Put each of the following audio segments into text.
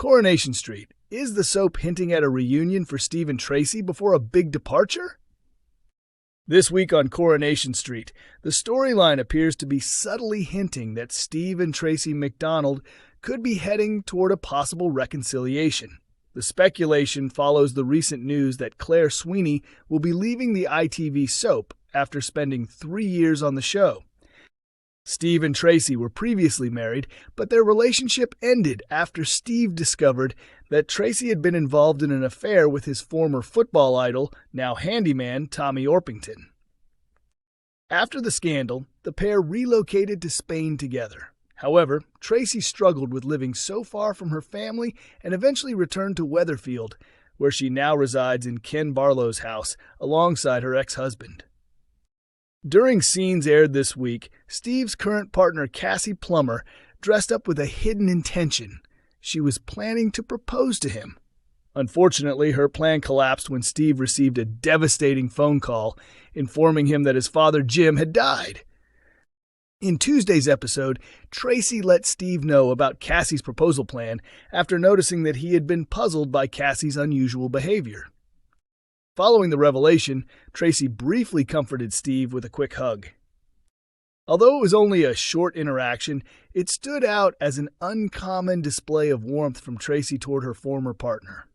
Coronation Street. Is the soap hinting at a reunion for Steve and Tracy before a big departure? This week on Coronation Street, the storyline appears to be subtly hinting that Steve and Tracy McDonald could be heading toward a possible reconciliation. The speculation follows the recent news that Claire Sweeney will be leaving the ITV soap after spending 3 years on the show. Steve and Tracy were previously married, but their relationship ended after Steve discovered that Tracy had been involved in an affair with his former football idol, now handyman, Tommy Orpington. After the scandal, the pair relocated to Spain together. However, Tracy struggled with living so far from her family and eventually returned to Weatherfield, where she now resides in Ken Barlow's house alongside her ex-husband. During scenes aired this week, Steve's current partner Cassie Plummer dressed up with a hidden intention. She was planning to propose to him. Unfortunately, her plan collapsed when Steve received a devastating phone call informing him that his father Jim had died. In Tuesday's episode, Tracy let Steve know about Cassie's proposal plan after noticing that he had been puzzled by Cassie's unusual behavior. Following the revelation, Tracy briefly comforted Steve with a quick hug. Although it was only a short interaction, it stood out as an uncommon display of warmth from Tracy toward her former partner.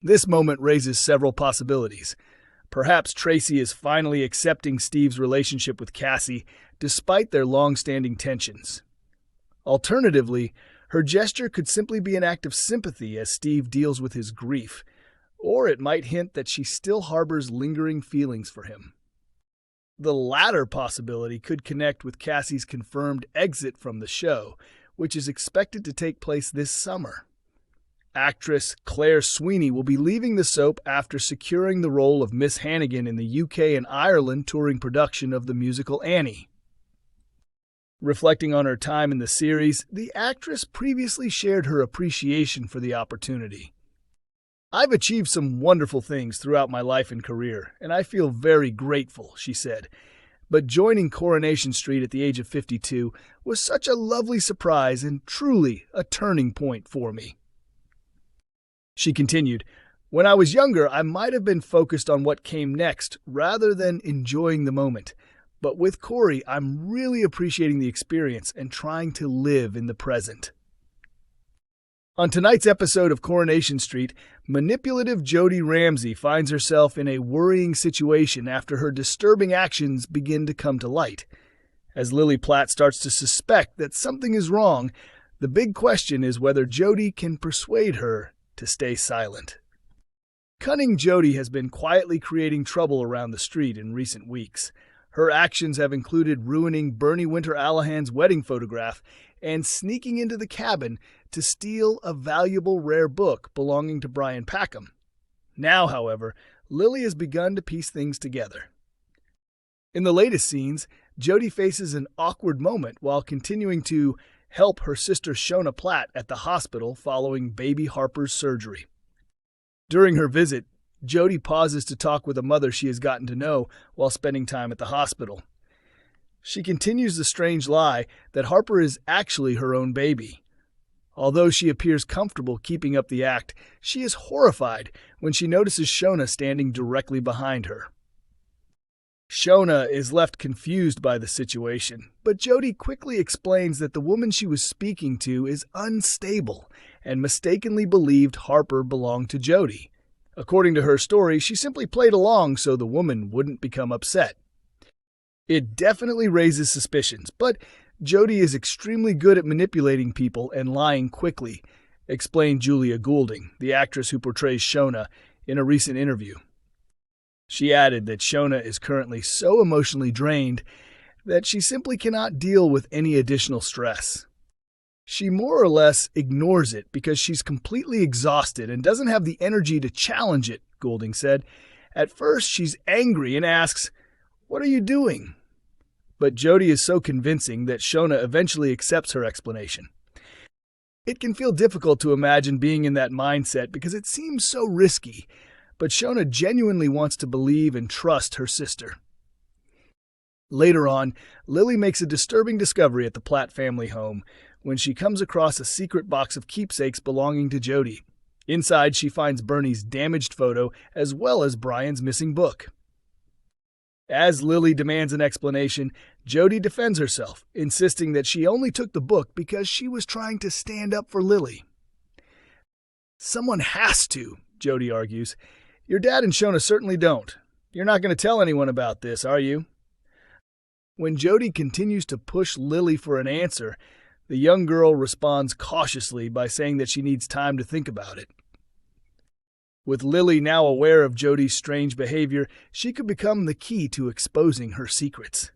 This moment raises several possibilities. Perhaps Tracy is finally accepting Steve's relationship with Cassie, despite their long-standing tensions. Alternatively, her gesture could simply be an act of sympathy as Steve deals with his grief, or it might hint that she still harbors lingering feelings for him. The latter possibility could connect with Cassie's confirmed exit from the show, which is expected to take place this summer. Actress Claire Sweeney will be leaving the soap after securing the role of Miss Hannigan in the UK and Ireland touring production of the musical Annie. Reflecting on her time in the series, the actress previously shared her appreciation for the opportunity. "I've achieved some wonderful things throughout my life and career, and I feel very grateful," she said. "But joining Coronation Street at the age of 52 was such a lovely surprise and truly a turning point for me." She continued, "When I was younger, I might have been focused on what came next rather than enjoying the moment. But with Corrie, I'm really appreciating the experience and trying to live in the present." On tonight's episode of Coronation Street, manipulative Jodie Ramsey finds herself in a worrying situation after her disturbing actions begin to come to light. As Lily Platt starts to suspect that something is wrong, the big question is whether Jodie can persuade her to stay silent. Cunning Jodie has been quietly creating trouble around the street in recent weeks. Her actions have included ruining Bernie Winter Allahan's wedding photograph and sneaking into the cabin to steal a valuable rare book belonging to Brian Packham. Now, however, Lily has begun to piece things together. In the latest scenes, Jodie faces an awkward moment while continuing to help her sister Shona Platt at the hospital following baby Harper's surgery. During her visit, Jodie pauses to talk with a mother she has gotten to know while spending time at the hospital. She continues the strange lie that Harper is actually her own baby. Although she appears comfortable keeping up the act, she is horrified when she notices Shona standing directly behind her. Shona is left confused by the situation, but Jodie quickly explains that the woman she was speaking to is unstable and mistakenly believed Harper belonged to Jodie. According to her story, she simply played along so the woman wouldn't become upset. It definitely raises suspicions, but Jodie is extremely good at manipulating people and lying quickly, explained Julia Goulding, the actress who portrays Shona, in a recent interview. She added that Shona is currently so emotionally drained that she simply cannot deal with any additional stress. She more or less ignores it because she's completely exhausted and doesn't have the energy to challenge it, Goulding said. At first, she's angry and asks, "What are you doing?" But Jodie is so convincing that Shona eventually accepts her explanation. It can feel difficult to imagine being in that mindset because it seems so risky, but Shona genuinely wants to believe and trust her sister. Later on, Lily makes a disturbing discovery at the Platt family home when she comes across a secret box of keepsakes belonging to Jodie. Inside, she finds Bernie's damaged photo as well as Brian's missing book. As Lily demands an explanation, Jodie defends herself, insisting that she only took the book because she was trying to stand up for Lily. "Someone has to," Jodie argues. "Your dad and Shona certainly don't. You're not going to tell anyone about this, are you?" When Jodie continues to push Lily for an answer, the young girl responds cautiously by saying that she needs time to think about it. With Lily now aware of Jodie's strange behavior, she could become the key to exposing her secrets.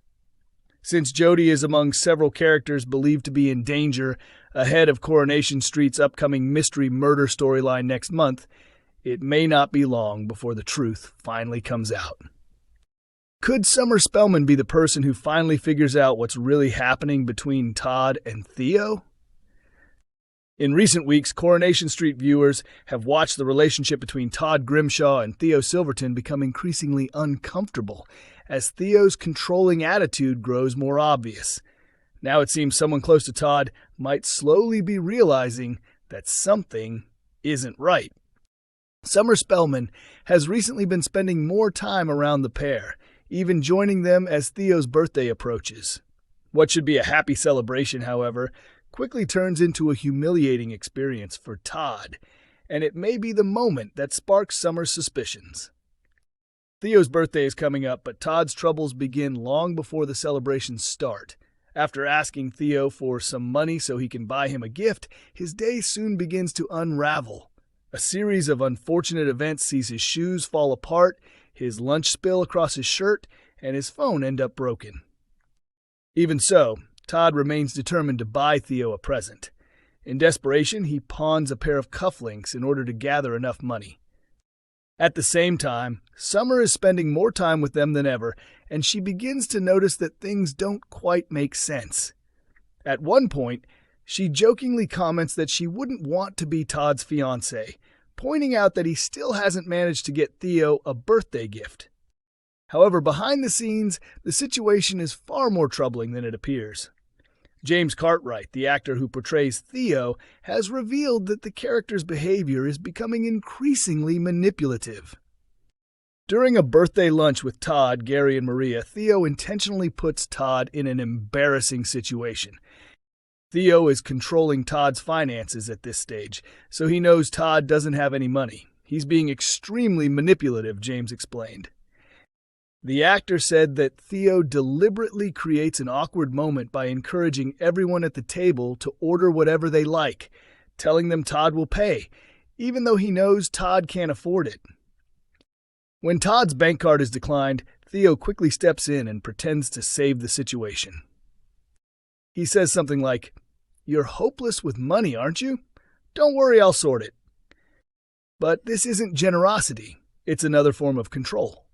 Since Jodie is among several characters believed to be in danger ahead of Coronation Street's upcoming mystery murder storyline next month, it may not be long before the truth finally comes out. Could Summer Spellman be the person who finally figures out what's really happening between Todd and Theo? In recent weeks, Coronation Street viewers have watched the relationship between Todd Grimshaw and Theo Silverton become increasingly uncomfortable as Theo's controlling attitude grows more obvious. Now it seems someone close to Todd might slowly be realizing that something isn't right. Summer Spellman has recently been spending more time around the pair, even joining them as Theo's birthday approaches. What should be a happy celebration, however, quickly turns into a humiliating experience for Todd, and it may be the moment that sparks Summer's suspicions. Theo's birthday is coming up, but Todd's troubles begin long before the celebrations start. After asking Theo for some money so he can buy him a gift, his day soon begins to unravel. A series of unfortunate events sees his shoes fall apart, his lunch spill across his shirt, and his phone end up broken. Even so, Todd remains determined to buy Theo a present. In desperation, he pawns a pair of cufflinks in order to gather enough money. At the same time, Summer is spending more time with them than ever, and she begins to notice that things don't quite make sense. At one point, she jokingly comments that she wouldn't want to be Todd's fiancée, pointing out that he still hasn't managed to get Theo a birthday gift. However, behind the scenes, the situation is far more troubling than it appears. James Cartwright, the actor who portrays Theo, has revealed that the character's behavior is becoming increasingly manipulative. During a birthday lunch with Todd, Gary, and Maria, Theo intentionally puts Todd in an embarrassing situation. Theo is controlling Todd's finances at this stage, so he knows Todd doesn't have any money. He's being extremely manipulative, James explained. The actor said that Theo deliberately creates an awkward moment by encouraging everyone at the table to order whatever they like, telling them Todd will pay, even though he knows Todd can't afford it. When Todd's bank card is declined, Theo quickly steps in and pretends to save the situation. He says something like, "You're hopeless with money, aren't you? Don't worry, I'll sort it." But this isn't generosity. It's another form of control.